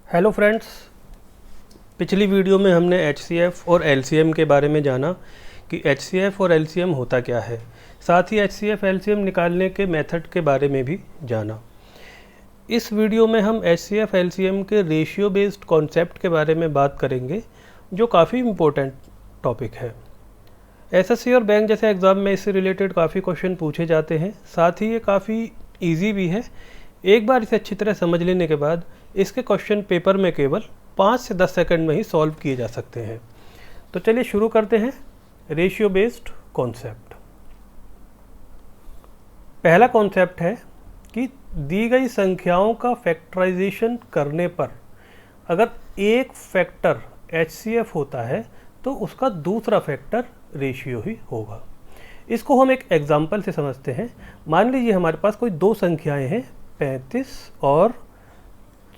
Hello friends, पिछली video में हमने HCF और LCM के बारे में जाना कि HCF और LCM होता क्या है। साथ ही HCF LCM निकालने के मेथड के बारे में भी जाना। इस वीडियो में हम HCF LCM के रेशियो बेस्ड कॉन्सेप्ट के बारे में बात करेंगे, जो काफ़ी इम्पोर्टेंट टॉपिक है। SSC और बैंक जैसे एग्ज़ाम में इससे रिलेटेड काफ़ी क्वेश्चन पूछे जाते हैं। साथ ही ये काफ़ी ईजी भी है। एक बार इसे अच्छी तरह समझ लेने के बाद इसके क्वेश्चन पेपर में केवल 5 से 10 सेकंड में ही सॉल्व किए जा सकते हैं। तो चलिए शुरू करते हैं रेशियो बेस्ड कॉन्सेप्ट। पहला कॉन्सेप्ट है कि दी गई संख्याओं का फैक्टराइजेशन करने पर अगर एक फैक्टर HCF होता है तो उसका दूसरा फैक्टर रेशियो ही होगा। इसको हम एक एग्जाम्पल से समझते हैं। मान लीजिए हमारे पास कोई दो संख्याएं हैं 35 और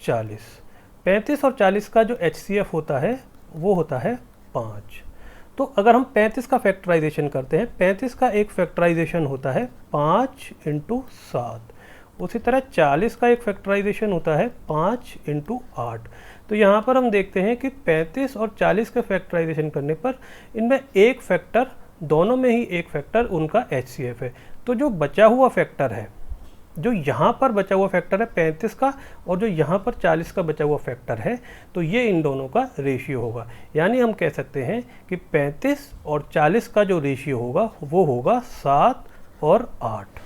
40। 35 और 40 का जो HCF होता है वो होता है 5। तो अगर हम 35 का फैक्टराइजेशन करते हैं, 35 का एक फैक्टराइजेशन होता है 5 × 7। उसी तरह 40 का एक फैक्टराइजेशन होता है 5 × 8। तो यहाँ पर हम देखते हैं कि 35 और 40 के फैक्टराइजेशन करने पर इनमें एक फैक्टर, दोनों में ही एक फैक्टर उनका HCF है। तो जो बचा हुआ फैक्टर है, जो यहाँ पर बचा हुआ फैक्टर है 35 का और जो यहाँ पर 40 का बचा हुआ फैक्टर है, तो ये इन दोनों का रेशियो होगा। यानी हम कह सकते हैं कि 35 और 40 का जो रेशियो होगा वो होगा 7 और 8।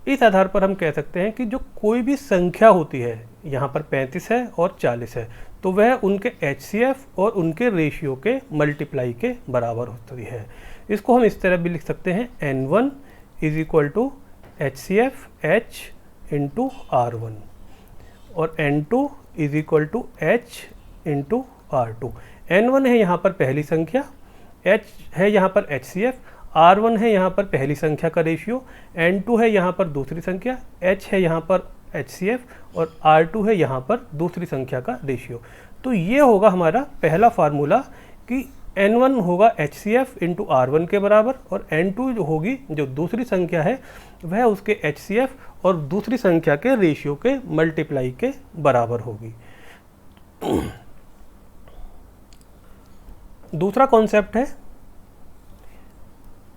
इस आधार पर हम कह सकते हैं कि जो कोई भी संख्या होती है, यहाँ पर 35 है और 40 है, तो वह उनके HCF और उनके रेशियो के मल्टीप्लाई के बराबर होती है। इसको हम इस तरह भी लिख सकते हैं N1 = HCF H × R1 और N2 = H × R2। N1 है यहाँ पर पहली संख्या, H है यहाँ पर HCF, R1 है यहाँ पर पहली संख्या का रेशियो, N2 है यहाँ पर दूसरी संख्या, H है यहाँ पर HCF और R2 है यहाँ पर दूसरी संख्या का रेशियो। तो ये होगा हमारा पहला फार्मूला कि N1 होगा HCF × R1 के बराबर और N2 जो होगी, जो दूसरी संख्या है, वह उसके HCF और दूसरी संख्या के रेशियो के मल्टीप्लाई के बराबर होगी। दूसरा कॉन्सेप्ट है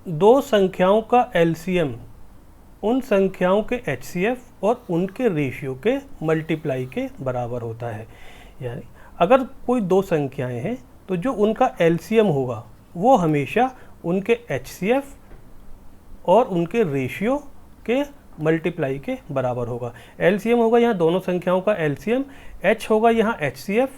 दो संख्याओं का LCM उन संख्याओं के HCF और उनके रेशियो के मल्टीप्लाई के बराबर होता है। यानी अगर कोई दो संख्याएं हैं तो जो उनका LCM होगा वो हमेशा उनके HCF और उनके रेशियो के मल्टीप्लाई के बराबर होगा। LCM होगा यहाँ दोनों संख्याओं का LCM, H होगा यहाँ HCF,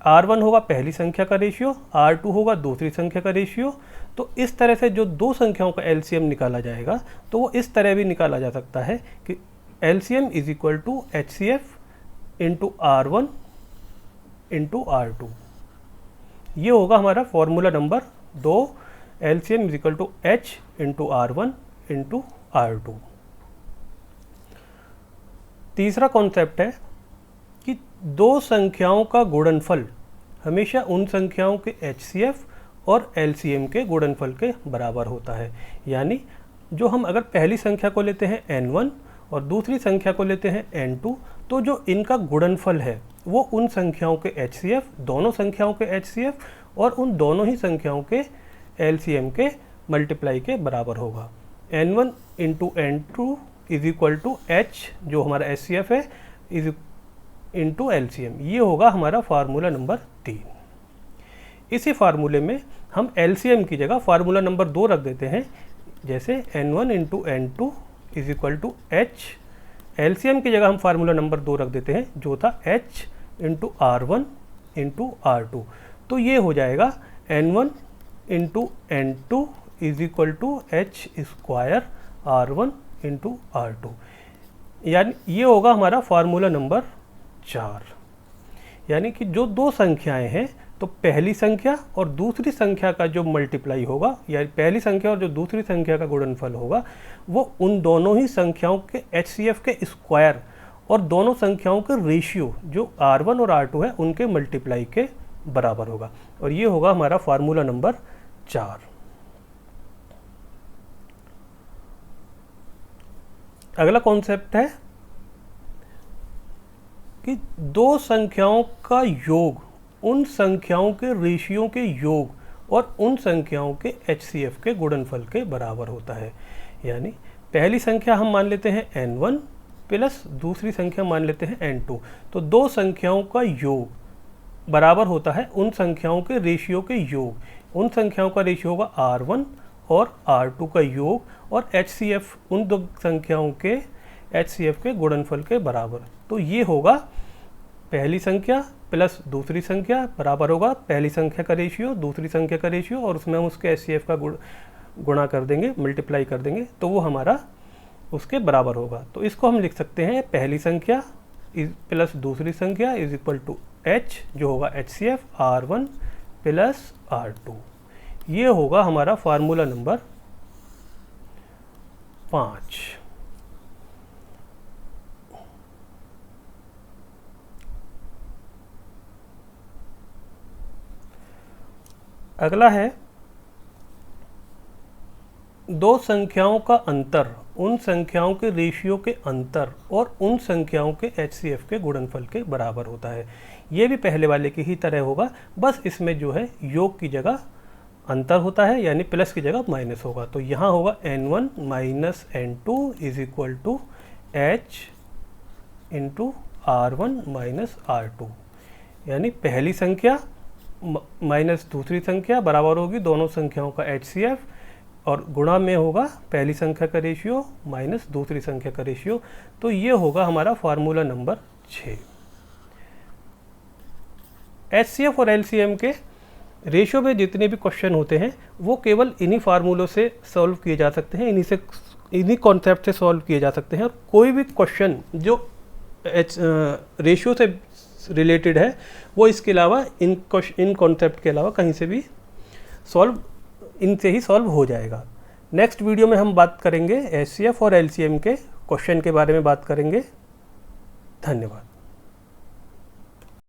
R1 होगा पहली संख्या का रेशियो, R2 होगा दूसरी संख्या का रेशियो। तो इस तरह से जो दो संख्याओं का LCM निकाला जाएगा तो वो इस तरह भी निकाला जा सकता है कि LCM = HCF × R1 × R2। ये होगा हमारा formula number 2, LCM = H × R1 × R2। तीसरा कॉन्सेप्ट है कि दो संख्याओं का गुणनफल हमेशा उन संख्याओं के HCF और LCM के गुणनफल के बराबर होता है। यानी जो हम अगर पहली संख्या को लेते हैं N1 और दूसरी संख्या को लेते हैं N2, तो जो इनका गुणनफल है वो उन संख्याओं के HCF, दोनों संख्याओं के HCF और उन दोनों ही संख्याओं के LCM के मल्टीप्लाई के बराबर होगा। N1 × N2 = H, जो हमारा HCF है, × LCM। ये होगा हमारा फार्मूला नंबर 3। इसी फार्मूले में हम LCM की जगह फार्मूला नंबर 2 रख देते हैं, जैसे N1 × N2 = H। LCM की जगह हम फार्मूला नंबर 2 रख देते हैं, जो था H × R1 × R2। तो ये हो जाएगा N1 × N2 = H² R1 × R2। यानी ये होगा हमारा फार्मूला नंबर 4। यानी कि जो दो संख्याएं हैं तो पहली संख्या और दूसरी संख्या का जो मल्टीप्लाई होगा, या पहली संख्या और जो दूसरी संख्या का गुणनफल होगा, वो उन दोनों ही संख्याओं के HCF के स्क्वायर और दोनों संख्याओं के रेशियो जो R1 और R2 है उनके मल्टीप्लाई के बराबर होगा। और ये होगा हमारा फार्मूला नंबर 4। अगला कॉन्सेप्ट है कि दो संख्याओं का योग उन संख्याओं के रेशियो के योग और उन संख्याओं के HCF के गुणनफल के बराबर होता है। यानी पहली संख्या हम मान लेते हैं n1 प्लस दूसरी संख्या मान लेते हैं n2। तो दो संख्याओं का योग बराबर होता है उन संख्याओं के रेशियो के योग। उन संख्याओं का रेशियो होगा R1 और R2 का योग और HCF उन दो संख्याओं के HCF के गुणनफल के बराबर। तो ये होगा पहली संख्या प्लस दूसरी संख्या बराबर होगा पहली संख्या का रेशियो दूसरी संख्या का रेशियो और उसमें हम उसके HCF का गुणा कर देंगे, मल्टीप्लाई कर देंगे, तो वो हमारा उसके बराबर होगा। तो इसको हम लिख सकते हैं पहली संख्या प्लस दूसरी संख्या इज इक्वल टू H जो होगा HCF R1 प्लस R2। ये होगा हमारा फार्मूला नंबर 5। अगला है दो संख्याओं का अंतर उन संख्याओं के रेशियो के अंतर और उन संख्याओं के HCF के गुणनफल के बराबर होता है। ये भी पहले वाले की ही तरह होगा, बस इसमें जो है योग की जगह अंतर होता है यानी प्लस की जगह माइनस होगा। तो यहाँ होगा n1 minus n2 is equal to h into R1 minus R2। यानी पहली संख्या माइनस दूसरी संख्या बराबर होगी दोनों संख्याओं का HCF और गुणा में होगा पहली संख्या का रेशियो माइनस दूसरी संख्या का रेशियो। तो ये होगा हमारा फार्मूला नंबर 6। HCF और LCM के रेशियो में जितने भी क्वेश्चन होते हैं वो केवल इन्हीं फार्मूलों से सॉल्व किए जा सकते हैं, इन्हीं कॉन्सेप्ट से सॉल्व किए जा सकते हैं। और कोई भी क्वेश्चन जो रेशियो से रिलेटेड है वो इसके अलावा इन कॉन्सेप्ट के अलावा कहीं से भी इनसे ही सॉल्व हो जाएगा। नेक्स्ट वीडियो में हम बात करेंगे HCF और LCM के क्वेश्चन के बारे में बात करेंगे। धन्यवाद।